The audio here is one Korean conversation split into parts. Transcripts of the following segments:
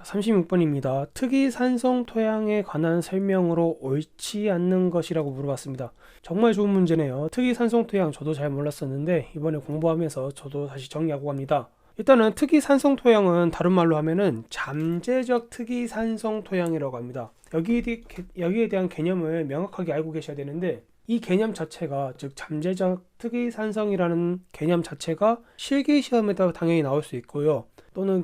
36번입니다. 특이산성 토양에 관한 설명으로 옳지 않는 것이라고 물어봤습니다. 정말 좋은 문제네요. 특이산성 토양 저도 잘 몰랐었는데 이번에 공부하면서 저도 다시 정리하고 갑니다. 일단은 특이산성 토양은 다른 말로 하면은 잠재적 특이산성 토양이라고 합니다. 여기에 대한 개념을 명확하게 알고 계셔야 되는데, 이 개념 자체가, 즉 잠재적 특이산성이라는 개념 자체가 실기시험에도 당연히 나올 수 있고요, 또는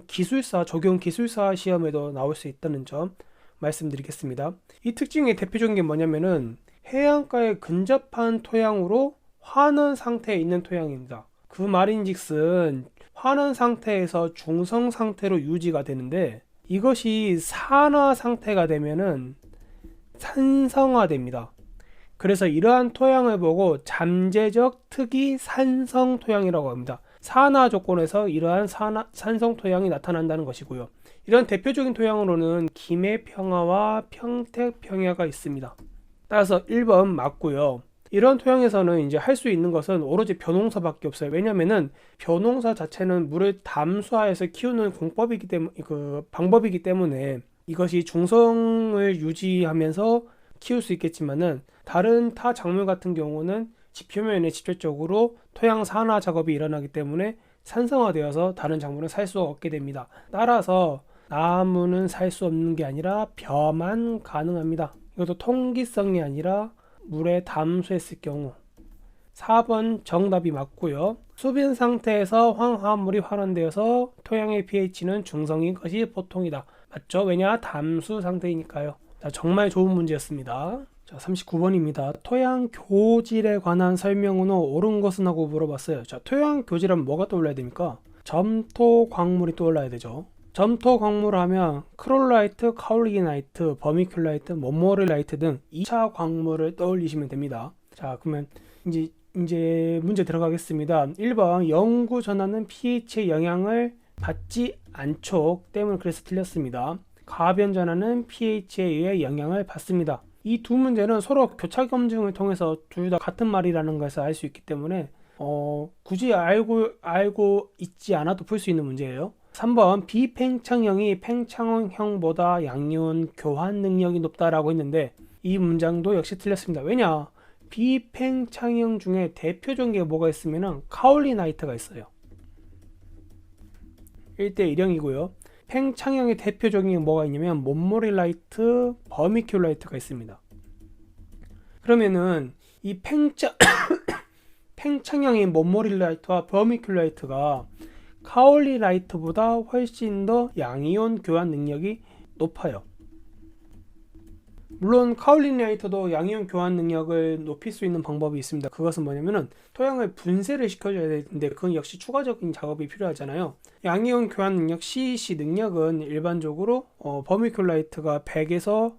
적용 기술사 시험에도 나올 수 있다는 점 말씀드리겠습니다. 이 특징의 대표적인 게 뭐냐면은 해안가에 근접한 토양으로 환원 상태에 있는 토양입니다. 그 말인즉슨 환원 상태에서 중성 상태로 유지가 되는데, 이것이 산화 상태가 되면은 산성화됩니다. 그래서 이러한 토양을 보고 잠재적 특이 산성 토양이라고 합니다. 산화 조건에서 이러한 산성 토양이 나타난다는 것이고요. 이런 대표적인 토양으로는 김해평야와 평택평야가 있습니다. 따라서 1번 맞고요. 이런 토양에서는 이제 할 수 있는 것은 오로지 벼농사밖에 없어요. 왜냐면은 벼농사 자체는 물을 담수하여서 키우는 방법이기 때문에 이것이 중성을 유지하면서 키울 수 있겠지만은, 다른 타 작물 같은 경우는 지표면에 직접적으로 토양 산화 작업이 일어나기 때문에 산성화되어서 다른 작물은 살 수 없게 됩니다. 따라서 나무는 살 수 없는 게 아니라 벼만 가능합니다. 이것도 통기성이 아니라 물에 담수했을 경우. 4번 정답이 맞고요. 수변 상태에서 황화물이 환원되어서 토양의 pH는 중성인 것이 보통이다. 맞죠? 왜냐? 담수 상태이니까요. 자, 정말 좋은 문제였습니다. 자, 39번입니다. 토양 교질에 관한 설명으로 옳은 것은 하고 물어봤어요. 자, 토양 교질하면 뭐가 떠올라야 됩니까? 점토 광물이 떠올라야 되죠. 점토 광물 하면 크롤라이트, 카올리나이트, 버미큘라이트, 모모릴라이트 등 2차 광물을 떠올리시면 됩니다. 자, 그러면 이제 문제 들어가겠습니다. 1번 영구 전하는 pH의 영향을 받지 않죠 때문에 그래서 틀렸습니다. 가변 전하는 pH에 의해 영향을 받습니다. 이 두 문제는 서로 교차 검증을 통해서 둘 다 같은 말이라는 것을 알 수 있기 때문에 굳이 알고 있지 않아도 풀 수 있는 문제예요. 3번 비팽창형이 팽창형보다 양이온 교환 능력이 높다라고 했는데, 이 문장도 역시 틀렸습니다. 왜냐? 비팽창형 중에 대표적인 게 뭐가 있으면 카올리나이트가 있어요. 1대 1형이고요. 팽창형의 대표적인 게 뭐가 있냐면 몬모릴라이트, 버미큘라이트가 있습니다. 그러면은 이 팽창형인 몬모릴라이트와 버미큘라이트가 카올리라이트보다 훨씬 더 양이온 교환 능력이 높아요. 물론 카올리나이트도 양이온 교환 능력을 높일 수 있는 방법이 있습니다. 그것은 뭐냐면은 토양을 분쇄를 시켜줘야 되는데, 그건 역시 추가적인 작업이 필요하잖아요. 양이온 교환 능력 CEC 능력은 일반적으로 버미큘라이트가 100에서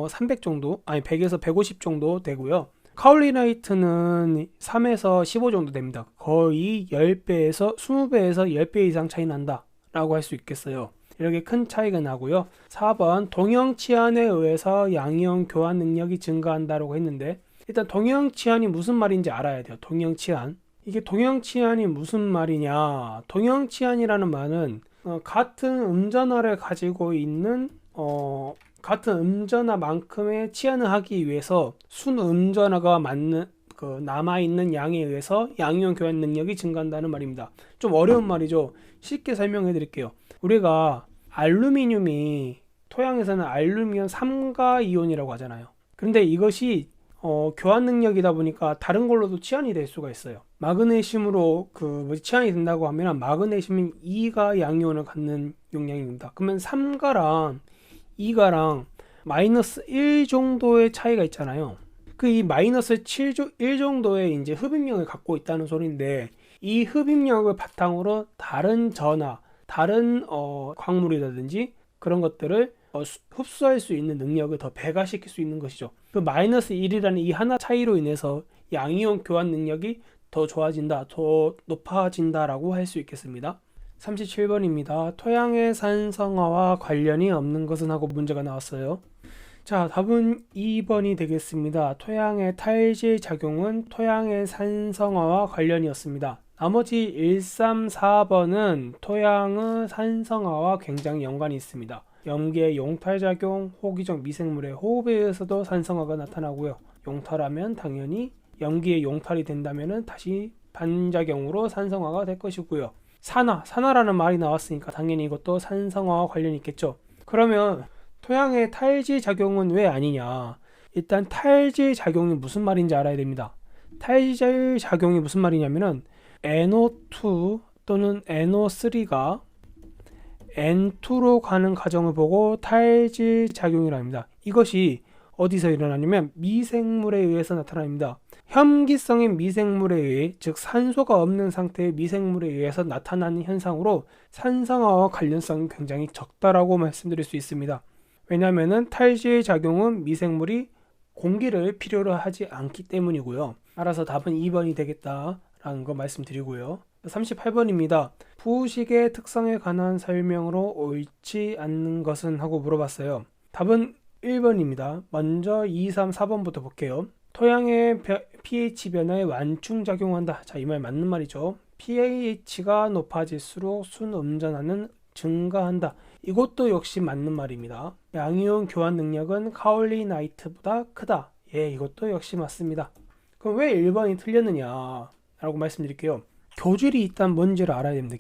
300 정도, 아니 100에서 150 정도 되고요. 카올리나이트는 3에서 15 정도 됩니다. 거의 10배에서 20배에서 10배 이상 차이 난다 라고 할 수 있겠어요. 이렇게 큰 차이가 나고요. 4번 동형치안에 의해서 양이온 교환 능력이 증가한다고 했는데, 일단 동형치안이 무슨 말인지 알아야 돼요. 동형치안. 이게 동형치안이 무슨 말이냐? 동형치안이라는 말은 같은 음전하를 가지고 있는 같은 음전하만큼의 치안을 하기 위해서 순음전하가 남아있는 양에 의해서 양이온 교환 능력이 증가한다는 말입니다. 좀 어려운 말이죠. 쉽게 설명해 드릴게요. 우리가 알루미늄이 토양에서는 알루미늄 3가 이온이라고 하잖아요. 그런데 이것이 교환 능력이다 보니까 다른 걸로도 치환이 될 수가 있어요. 마그네슘으로 치환이 된다고 하면 마그네슘인 2가 양이온을 갖는 용량입니다. 그러면 3가랑 2가랑 마이너스 1 정도의 차이가 있잖아요. 이 마이너스 1 정도의 이제 흡입력을 갖고 있다는 소리인데, 이 흡입력을 바탕으로 다른 광물이라든지 그런 것들을 흡수할 수 있는 능력을 더 배가시킬 수 있는 것이죠. 그 마이너스 1이라는 이 하나 차이로 인해서 양이온 교환 능력이 더 좋아진다, 더 높아진다라고 할 수 있겠습니다. 37번입니다. 토양의 산성화와 관련이 없는 것은 하고 문제가 나왔어요. 자, 답은 2번이 되겠습니다. 토양의 탈질 작용은 토양의 산성화와 관련이었습니다. 나머지 1, 3, 4번은 토양의 산성화와 굉장히 연관이 있습니다. 염기의 용탈작용, 호기적 미생물의 호흡에 의해서도 산성화가 나타나고요. 용탈하면 당연히 염기의 용탈이 된다면 다시 반작용으로 산성화가 될 것이고요. 산화라는 말이 나왔으니까 당연히 이것도 산성화와 관련이 있겠죠. 그러면 토양의 탈지 작용은 왜 아니냐? 일단 탈지 작용이 무슨 말인지 알아야 됩니다. 탈지 작용이 무슨 말이냐면은 NO2 또는 NO3가 N2로 가는 과정을 보고 탈지 작용이라 합니다. 이것이 어디서 일어나냐면 미생물에 의해서 나타납니다. 혐기성인 미생물에 의해, 즉 산소가 없는 상태의 미생물에 의해서 나타나는 현상으로 산성화와 관련성이 굉장히 적다라고 말씀드릴 수 있습니다. 왜냐하면 탈지의 작용은 미생물이 공기를 필요로 하지 않기 때문이고요. 따라서 답은 2번이 되겠다라는 거 말씀드리고요. 38번입니다. 부식의 특성에 관한 설명으로 옳지 않는 것은 하고 물어봤어요. 답은 1번입니다. 먼저 2, 3, 4번부터 볼게요. 토양의 pH 변화에 완충작용한다. 자, 이 말 맞는 말이죠. pH가 높아질수록 순음전하는 증가한다. 이것도 역시 맞는 말입니다. 양이온 교환 능력은 카올리나이트보다 크다. 예, 이것도 역시 맞습니다. 그럼 왜 1번이 틀렸느냐 라고 말씀드릴게요. 교질이 일단 뭔지를 알아야 됩니다.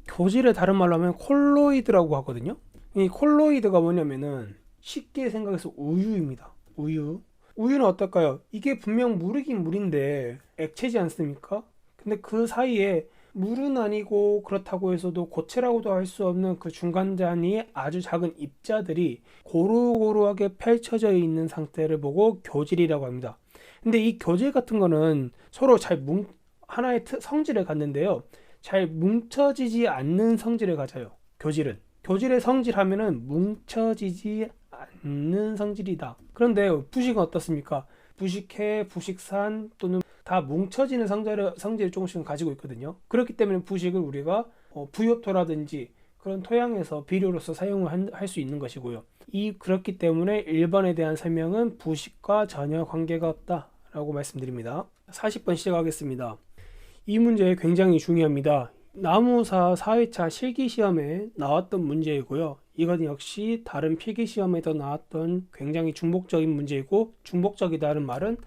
교질을 다른 말로 하면 콜로이드라고 하거든요. 이 콜로이드가 뭐냐면은 쉽게 생각해서 우유입니다. 우유는 어떨까요? 이게 분명 물이긴 물인데 액체지 않습니까? 근데 그 사이에 물은 아니고 그렇다고 해서도 고체라고도 할 수 없는 그 중간 단위의 아주 작은 입자들이 고루고루하게 펼쳐져 있는 상태를 보고 교질이라고 합니다. 근데 이 교질 같은 거는 서로 하나의 성질을 갖는데요. 잘 뭉쳐지지 않는 성질을 가져요. 교질의 성질하면은 뭉쳐지지 않는 성질이다. 그런데 부식은 어떻습니까? 부식해, 부식산 또는 다 뭉쳐지는 성질을 조금씩은 가지고 있거든요. 그렇기 때문에 부식을 우리가 부엽토라든지 그런 토양에서 비료로서 사용을 할 수 있는 것이고요. 그렇기 때문에 1번에 대한 설명은 부식과 전혀 관계가 없다라고 말씀드립니다. 40번 시작하겠습니다. 이 문제 굉장히 중요합니다. 나무사 4회차 실기시험에 나왔던 문제이고요. 이건 역시 다른 필기시험에도 나왔던 굉장히 중복적인 문제이고, 중복적이다는 말은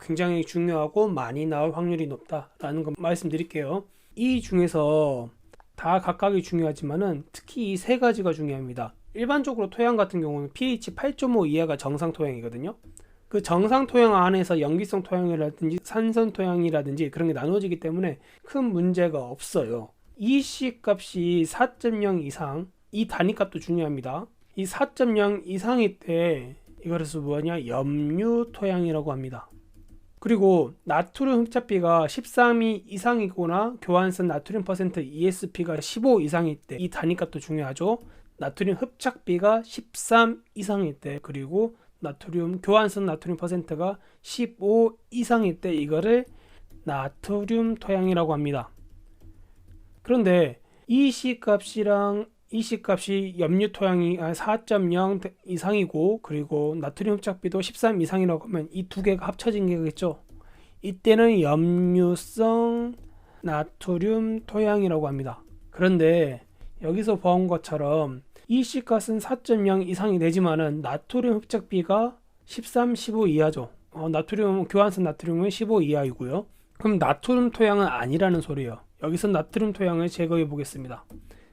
굉장히 중요하고 많이 나올 확률이 높다라는 거 말씀드릴게요. 이 중에서 다 각각이 중요하지만은 특히 이 세 가지가 중요합니다. 일반적으로 토양 같은 경우는 pH 8.5 이하가 정상 토양이거든요. 그 정상 토양 안에서 염기성 토양이라든지 산성 토양이라든지 그런 게 나눠지기 때문에 큰 문제가 없어요. 이 C 값이 4.0 이상, 이 단위값도 중요합니다. 이 4.0 이상일 때 이거를 뭐냐? 염류 토양이라고 합니다. 그리고 나트륨 흡착비가 13이 이상이거나 교환선 나트륨 퍼센트 ESP가 15 이상일 때 이 단위값도 중요하죠. 나트륨 흡착비가 13 이상일 때, 그리고 교환선 나트륨 퍼센트가 15 이상일 때 이거를 나트륨 토양이라고 합니다. 그런데 이 C값이 염류 토양이 4.0 이상이고, 그리고 나트륨 흡착비도 13 이상이라고 하면 이 두 개가 합쳐진 게겠죠. 이때는 염류성 나트륨 토양이라고 합니다. 그런데 여기서 본 것처럼 이 C값은 4.0 이상이 되지만은 나트륨 흡착비가 13, 15 이하죠. 교환선 나트륨은 15 이하이고요. 그럼 나트륨 토양은 아니라는 소리예요. 여기서 나트륨 토양을 제거해 보겠습니다.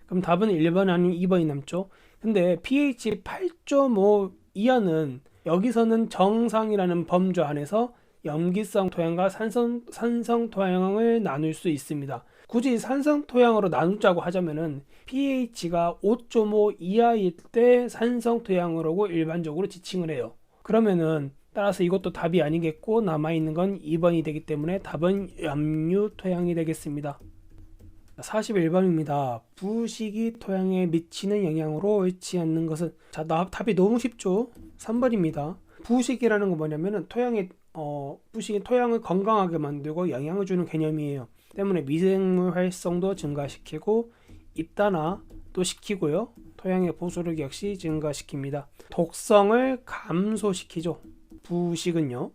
그럼 답은 1번 아니면 2번이 남죠. 근데 pH 8.5 이하는 여기서는 정상이라는 범주 안에서 염기성 토양과 산성 토양을 나눌 수 있습니다. 굳이 산성 토양으로 나누자고 하자면은 pH가 5.5 이하일 때 산성 토양으로 일반적으로 지칭을 해요. 그러면은 따라서 이것도 답이 아니겠고 남아있는 건 2번이 되기 때문에 답은 염류 토양이 되겠습니다. 41번입니다. 부식이 토양에 미치는 영향으로 옳지 않는 것은, 자, 답이 너무 쉽죠. 3번입니다. 부식이라는 건 뭐냐면은 부식이 토양을 건강하게 만들고 영향을 주는 개념이에요. 때문에 미생물 활성도 증가시키고 입단화도 시키고요. 토양의 보수력 역시 증가시킵니다. 독성을 감소시키죠. 부식은요.